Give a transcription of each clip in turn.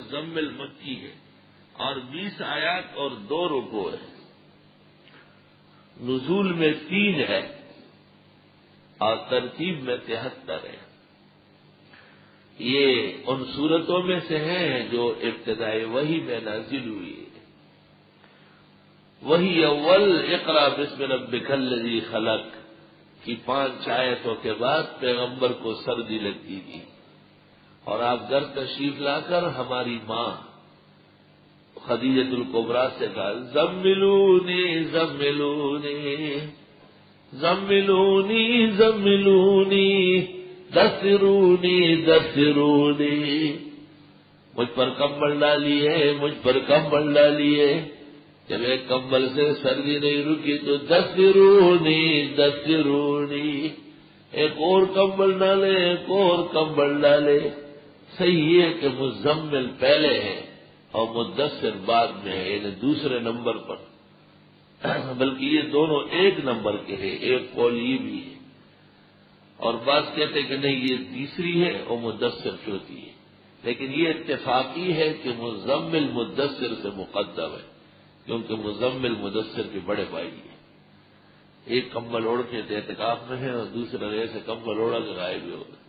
مزمل مکی ہے اور 20 آیات اور 2 رکوع ہے. نزول میں 3 ہے اور ترتیب میں 73 ہے. یہ ان صورتوں میں سے ہیں جو ابتدائی وحی میں نازل ہوئی ہے. وہی اول اقرا بسم ربک الذی خلق کی 5 آیتوں کے بعد پیغمبر کو سردی لگتی تھی اور آپ گھر تشریف لا کر ہماری ماں خدیجۃ الکبریٰ سے کہا زملونی زملونی زملونی زملونی دثرونی دثرونی، مجھ پر کمبل ڈالیے مجھ پر کمبل ڈالیے. جب ایک کمبل سے سردی نہیں رکی تو دثرونی دثرونی، ایک اور کمبل ڈالے ایک اور کمبل ڈالے. صحیح ہے کہ مزمل پہلے ہے اور مدثر بعد میں ہے، یعنی دوسرے نمبر پر، بلکہ یہ دونوں ایک نمبر کے ہیں. ایک قول یہ بھی ہے اور بعض کہتے کہ نہیں یہ تیسری ہے اور مدثر چوتھی ہے، لیکن یہ اتفاقی ہے کہ مزمل مدثر سے مقدم ہے کیونکہ مزمل مدثر کے بڑے بھائی ہیں. ایک کمبل اوڑھ کے اعتکاف میں ہے اور دوسرا ایسے کمبل اوڑھا کے غائب بھی ہو گئے.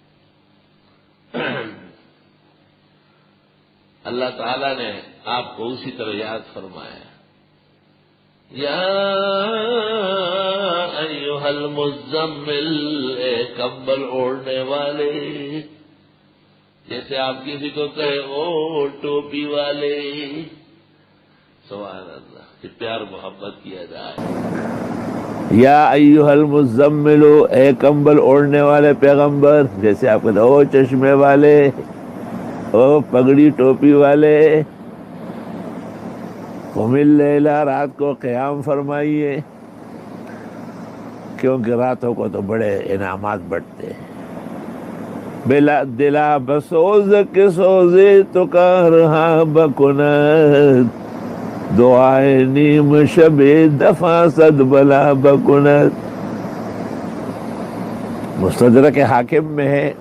اللہ تعالیٰ نے آپ کو اسی طرح یاد فرمایا، یا ایھا المزمل، اے کمبل اوڑھنے والے. جیسے آپ کسی کو کہے او ٹوپی والے. سبحان اللہ، کہ پیار محبت کیا جائے. یا ایھا المزمل، اے کمبل اوڑھنے والے پیغمبر. جیسے آپ کہتے او چشمے والے، او پگڑی ٹوپی والے. قم اللیل، رات کو قیام فرمائیے، کیونکہ راتوں کو تو بڑے انعامات بٹتے ہیں. بلا دلا بسوز کے سوزے تو کارہاں بکند، دعائے نیم شب دفع صد بلا بکند. مستدرک حاکم میں ہے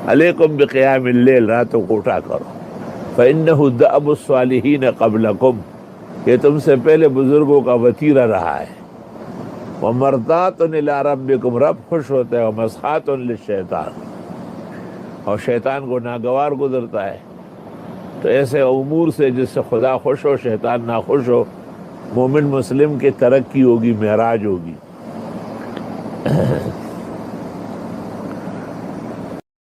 علیکم بقیام اللیل، راتوں کو اٹھا کرو. فإنہ دأب الصالحین قبلکم، یہ تم سے پہلے بزرگوں کا وتیرہ رہا ہے. ومرضات الی ربکم، رب خوش ہوتا ہے. ومسخات للشیطان، اور شیطان کو ناگوار گزرتا ہے. تو ایسے امور سے جس سے خدا خوش ہو شیطان ناخوش ہو، مومن مسلم کی ترقی ہوگی، معراج ہوگی.